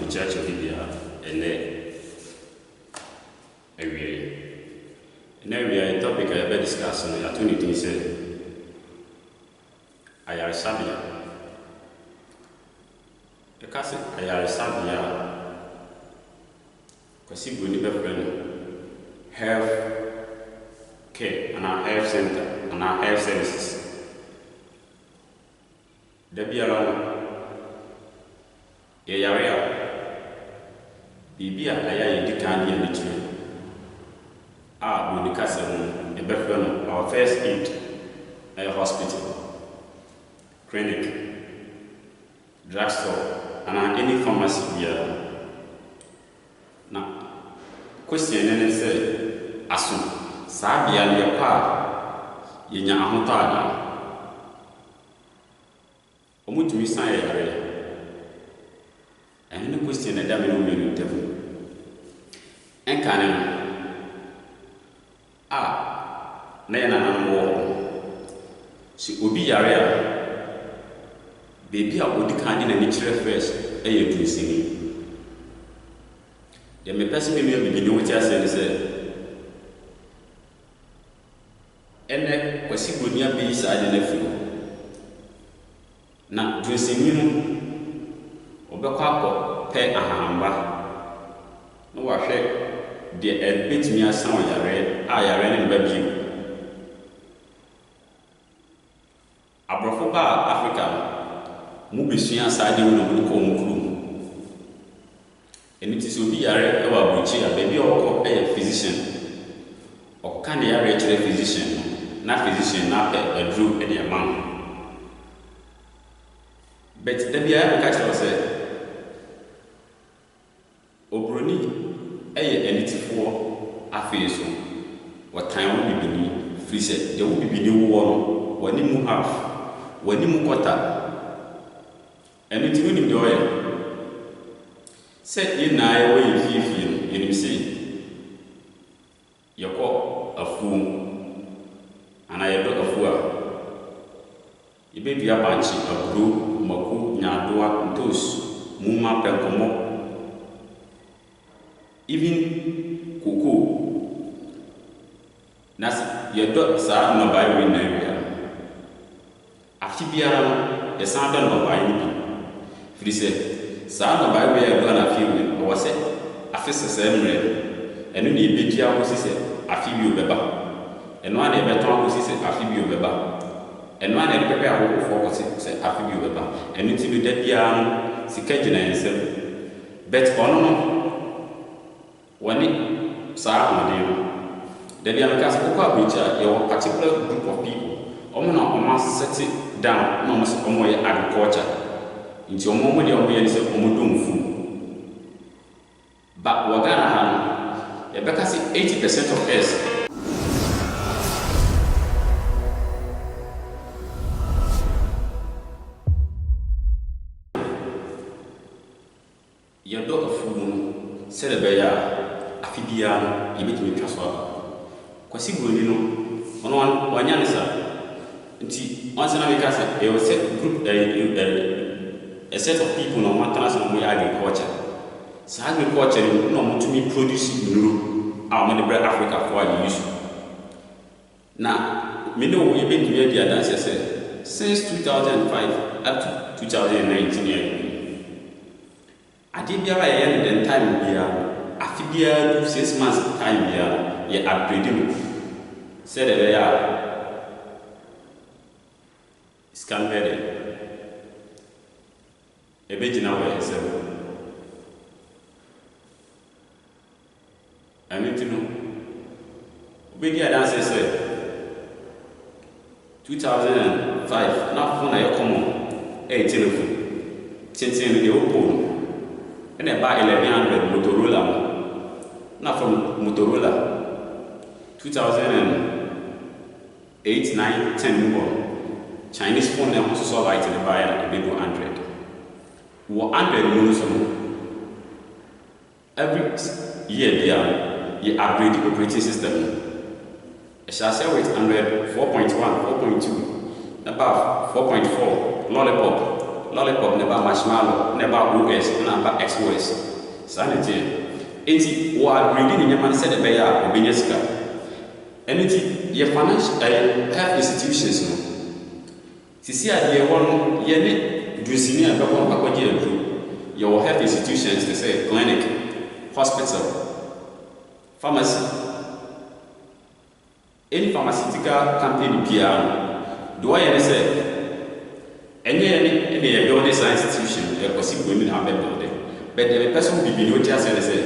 church of India and every topic I ever discussed on the opportunity said I are Sabia. The castle I are Sabia because you will never health care and our health center and our health services. There be around a area. Bibia aya yedi kan dia little. We the castle a better our first aid a hospital, clinic, drugstore, and any pharmacy here. Now, question and say, Asu, Sabia Liapa, Yenya Ahutada. Omutu sign area. And the question that I will be devil. And can Nana more. She will be area. Baby, I would can't in a nature first, and you do singing. There may possibly be with us and say, and then was he would near be side in the field. Now, do singing. Obekwapo pe ahamba no wahwe de ebetimi asan yare ne ba biu abrofo ba Africa mu besua sade wo no ko mu kru eniti so bi yare e wa buchi a baby okọ e physician oka ne yare chere physician na physician na pe adru e de man but the bia ka chere say Obroni eye enitifo afeso watan wo bibini free set de wo bibini wo no wani mu half wani mu quarter eniti woni de oye set ye na ye wo yififi no yenim se yeko afu ana ye do afu a ibe dua banchi agro maku nyadoa ntos muma penkomo even cocoa nas your dogs are no by win area afibia the sound no by ni free say sound no by we are going to feel or say afisa semre enu ni betia wo sise afibio beba enu ana beton wo sise afibio beba enu ana pepe awo fo ko say afibio beba enu ti bi da bia sika gina ensem bet ono no wani saa modelo the dia because ko abuja your particular group of people omo set it down no so omo ye agriculture nti omo de omo ye se omo domfu but wagana ha e beka si 80% of us your dog of food celebrate afibia yebetimi twaso aba kwasi goni no ono wanya nisa nti once na make us a set group a set of people no matter some we agriculture so agriculture no mutumi produce nuru a mo de bra Africa for use na me no yebetimi dia dance say since 2005 up to 2019 ade biara ye den time biara afibia do 6 months time biara ye upgrade me said that ya scan better ebejina we say amitino obedi dance say 2005 na phone na ye common 18 phone tintin de open and about 1100 Motorola. Not from Motorola. 2008, 9, 10 more. Chinese phone they also saw light in the buyer a big 100. 100 millions every year they upgrade the operating system. I shall say with 100, 4.1, 4.2, above 4.4, lollipop, lollipop never marshmallow never OS never XOS sanity enti wa reading in man said the bear obenyeska enti ye financial health institutions no sisi ade won ye ne dusini a beko akwaje adru your health institutions they say clinic hospital pharmacy any pharmaceutical company bia do I say any building science institution a possible women have building but the person be no just say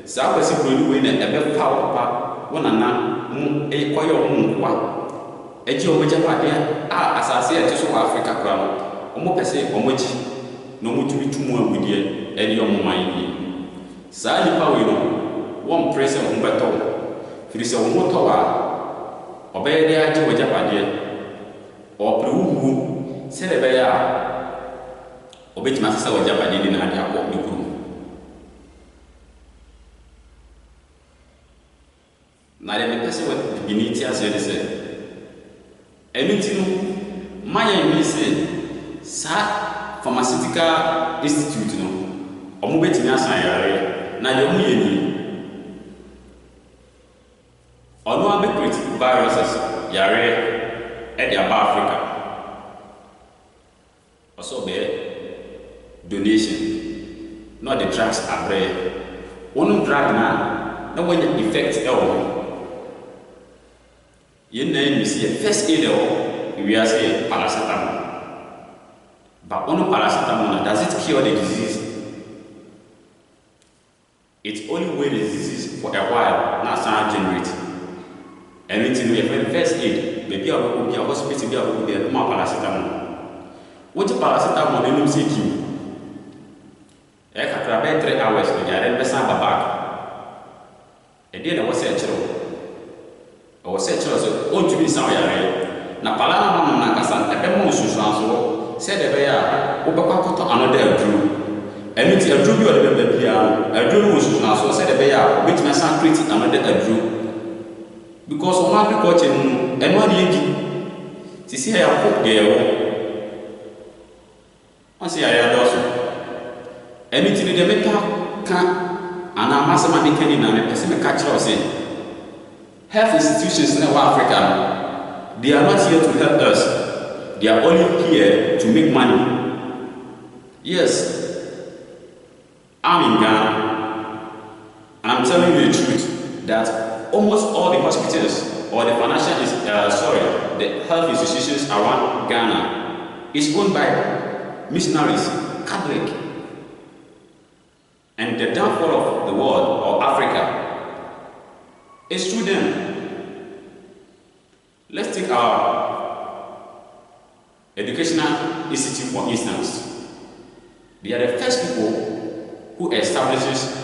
sa possible we na ebe papa wona na e koyo kwa eji o meja pa a asase e so Africa kra no omo pese omo ji no mo tubi tumu agudie e di omo man yi sa ni pa we no won press on beto firi se omo to wa obeye de aji wo japade o pruhu se le beya obeti masasa wo japade ni na ade akọ ni kuru na le pese wo biniti ase de se eniti no maya ni se sa pharmaceutical institute no omo beti ni asan yare na de omo ye ni ono abe create viruses yare e de aba Africa also be donation not the drugs abre one drug na when the effect e wo ye na you see first aid we are say paracetamol but one paracetamol does it cure the disease? It only wait the disease for a while na san generate anything we have first aid maybe I will be a hospital be a will be more paracetamol what paracetamol no say ki e ka tra be 3 hours no ya dem be san ba back e dey na wo say chiro o say chiro so o tu bi san ya re na pala na na kasa e be mo susu anso say de be ya wo be kwa koto another adru anything adru bi o de be bia adru mo susu anso say de be ya o be tuma san create another adru because of agriculture eno ade yi sisi ya ko de wo on say ya do so anything de meta ka ana masama de kani na me pese me ka kire o say health institutions in Africa they are not here to help us, they are only here to make money. Yes, I'm in Ghana and I'm telling you the truth that almost all the hospitals or the the health institutions around Ghana is owned by missionaries, Catholic. And the downfall of the world or Africa is through them. Let's take our educational institute for instance. They are the first people who establishes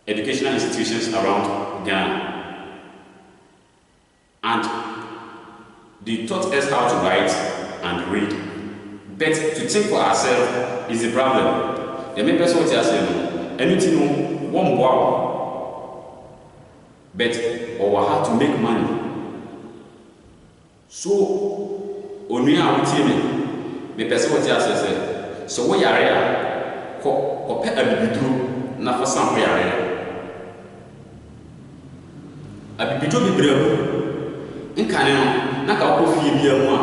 educational institutions around Ghana. And they taught us how to write and read. But to think for ourselves is the problem. The main person what you are saying, anything one wow. But or how to make money. So only I will tell me person what you are saying. So we are here ko pe abibiduro na for some we are here. Abibiduro bi brem. Nkane no na ka ko fie bia mu a.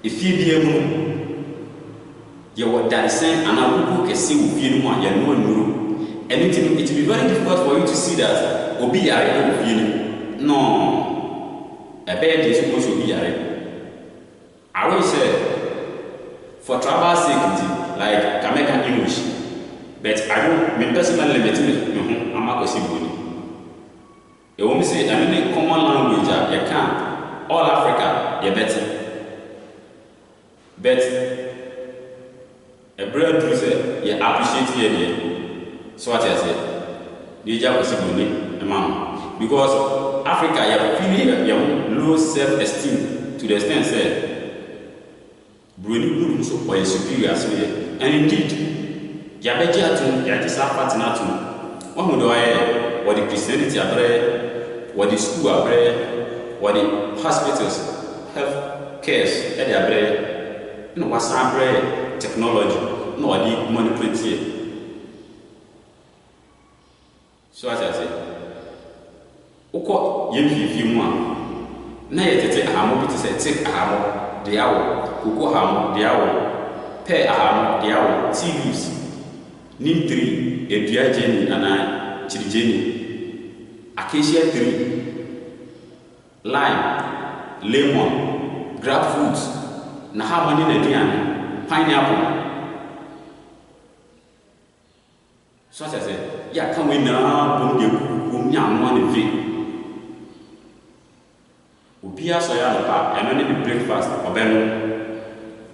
Efie bia mu ye what that saying and abubu kese wo fie mu a ye no anuru. Anything it will be very difficult for you to see that obi yare wo fie no. A bed is supposed to be yare. I will say for travel safety like Jamaican English, but I don't me personally limit me. I'm not possible. You want me say I mean common language you can all Africa you better. But a brother do say you appreciate here. So what I say, the job is possible, because Africa you feel low self-esteem to the extent that Bruni so or superior so and indeed Yabeja to Yatisa partner to one do I what the Christianity are what the school are what the hospitals health cares at their no wasabre technology no odi manipulate. So as I say uko yemfifi mu a na yetete ahamo bi te se tik ahamo de awo uko ahamo de awo pe ahamo de awo tea leaves nim tree edua jeni ana chirigeni acacia tree lime lemon grapefruit na hamani na aduane pineapple. So as I say ya kan we na bom de kum nyam no na vi obia so ya no pa eno ne breakfast obeno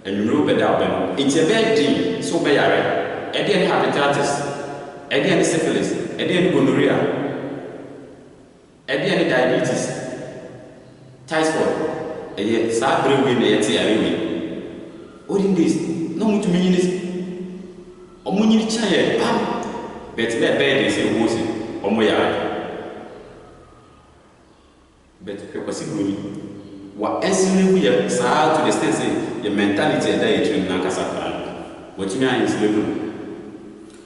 enwuro beda obeno enti be di so be yare e de ne hepatitis e de ne syphilis e de ne gonorrhea e de ne diabetes typhoid e ye sa brewe ne yete yare we olden days no mutu minyinis omunyiri chaye pam bet be de se wosi omo yare bet kwasi goni wa ensile we sa to the extent say your mentality that you train na kasa plan what me an ensile no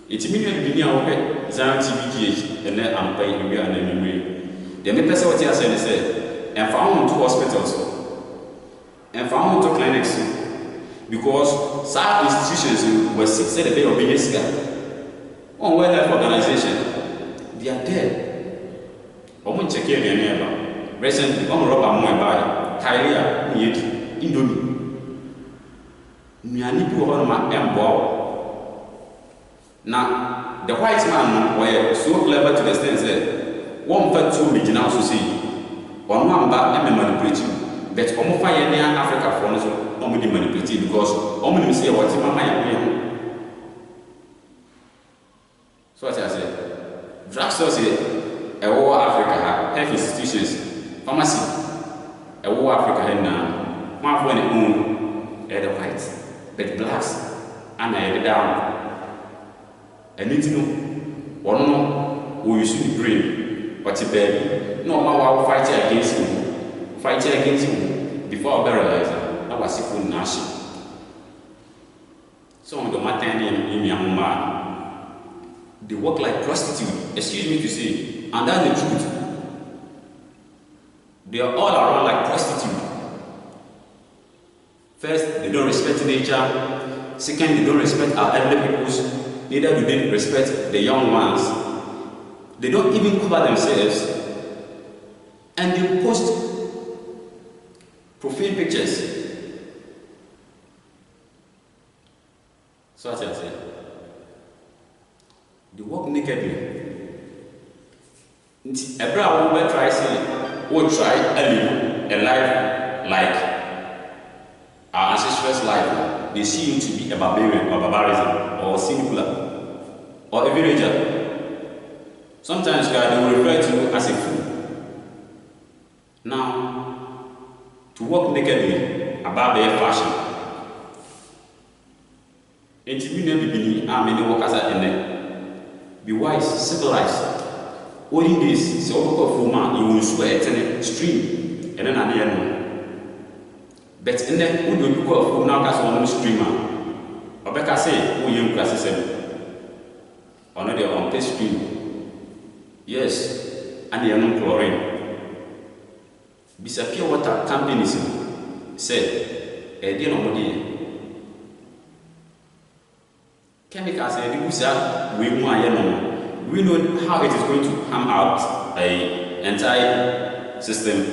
it mean you be near ope zan TVGH and am pay we an anyway the me person what you say and found to hospitals and found to clinics because some institutions were sick said they were being scared on World Health Organization they are dead omo check here near recently omo rob am by Kyria yedi Indomie nuani bi wo ma embo na the white man was so clever to the extent that one fat two original so see on one back and manipulative but omo fa ye near Africa for no so omo di manipulative because omo nim say what mama ya me. So as I say drugstores here ewo Africa health institutions pharmacy ewo Africa here na one for the own the white but blacks and the down and it no one no we use the brain but baby no ma fight against you before I realize that was if we nash some of the matter in Myanmar they work like prostitute, excuse me to say, and that's the truth. They are all around like prostitute. First, they don't respect nature. Second, they don't respect our elderly peoples. Neither do they respect the young ones. They don't even cover themselves. And they post profane pictures. So as I said, they walk nakedly. Every hour we try try a life like our ancestors' life. They see you to be a barbarian or barbarism or singular or a villager. Sometimes God they will refer to you as a fool. Now, to walk nakedly about their fashion. And to be how many workers are in there. Be wise, civilized. Olden days, so of man, you will swear at stream, and then at the end. But in the would you call for now as one streamer? Or Becca say, oh, young classes, or not your own stream. Yes, and the unknown chlorine. Bisa pure water companies said, a dear nobody. Chemicals we know how it is going to harm out a entire system.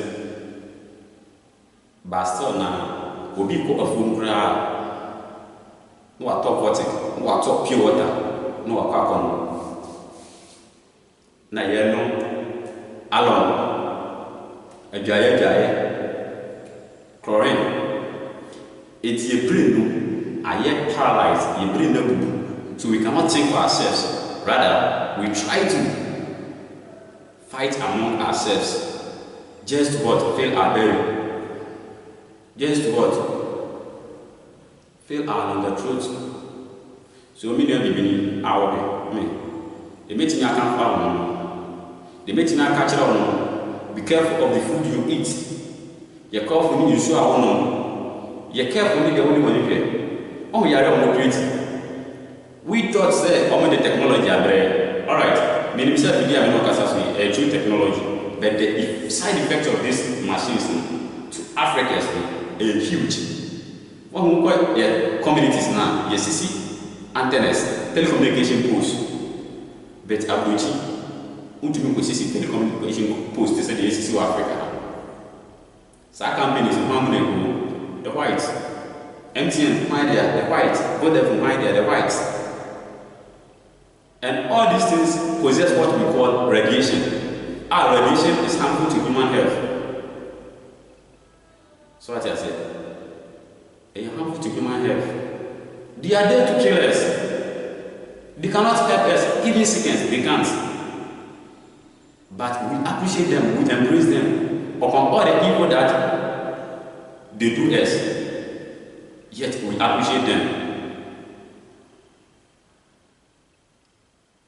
But still now, we'll be a food no talk water, no talk pure water, no quack na yellow alone a jaya chlorine. It's your brain, I yet paralyzed, your brain no. So we cannot think for ourselves. Rather, we try to fight among ourselves. Just what? Fill our belly. Just what? Fill our under throat. So many of you are me. The meeting I can't follow. The meeting I catch on. Be careful of the food you eat. Your coffee you show on. Ye careful with the only one here. Oh, you are on we thought say the technology are there. Alright, meaning say we are not a true technology, but the side effects of these machines to Africans is huge. What we call communities now, yes, see antennas, telecommunication posts, but Abuchi, ultimately see telecommunication posts to say the SCC Africa. So companies in harmony, the whites, MTN from idea, the whites, Vodafone from idea, the whites. And all these things possess what we call radiation. Our radiation is harmful to human health. So what I said, they are harmful to human health. They are there to kill us. They cannot help us, even seconds, they can't. But we appreciate them, we embrace them upon all the evil that they do us. Yet we appreciate them.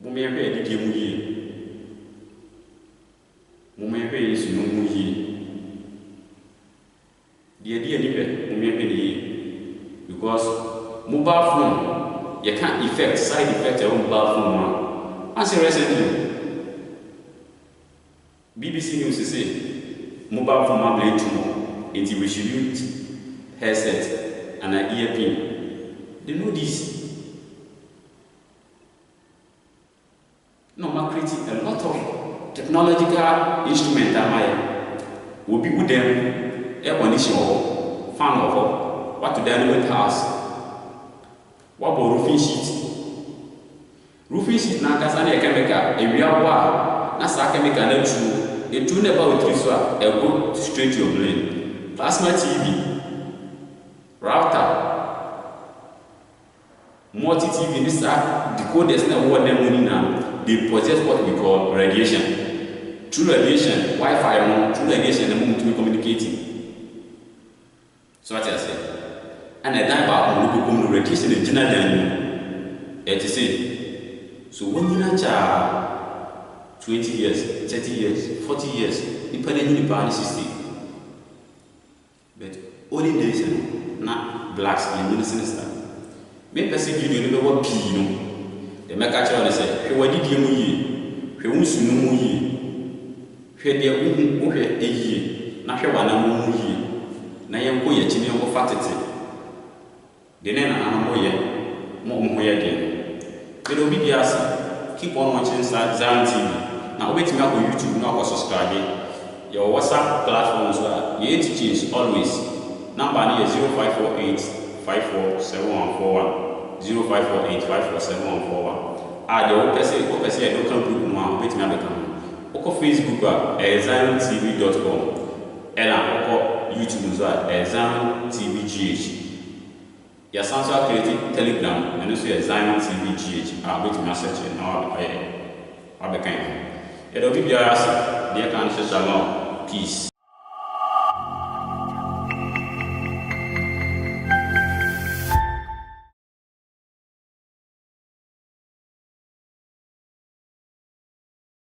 Mumembe didi muyi. Mumembe is no muyi. The idea mumembe ni because mobile phone you can't effect side effect of mobile phone. As recently BBC News say mobile phone mobile tomorrow until we should use headset and an earpiece. They know this. No, we're creating a lot of technological instruments that will be with them, air conditioner, fan of what to the animal house. What about roofing sheet? Roofing sheet now because any chemical, a real war, that's a chemical and true. A true never with this one, a go straight to your brain. Plasma TV, router, multi TV, this decoders now what them money now. They possess what we call radiation. Through radiation, Wi-Fi, through radiation, the moment we communicating. So what I say, and I die about when we radiation in general, it is so when you are 20 years, 30 years, 40 years, depending on the power system. But only days, not blacks in the sinister. Maybe I say you don't know what P, you know. The make a child say, "He wadi di mu yi, he won't sunu mu yi, he de uhu uhe eyi, na he wana mu yi, na ye ko ye chini ko fatete. De ne na anamu ye, mo mu ye de. But obi bi ase, keep on watching Zion TV. Na obetimi akọ YouTube na akọ subscribe. Your WhatsApp platforms are ye teachings always. Number ni 0548 547141. 0548547141. The OPC local group now, wait me become. Facebook at ZionTV.com and YouTube at Zion TVGH. Your sounds are created Telegram and also Zion TVGH. I'll wait me search and I'll be kind. It'll be your ass, dear Shalom. Peace.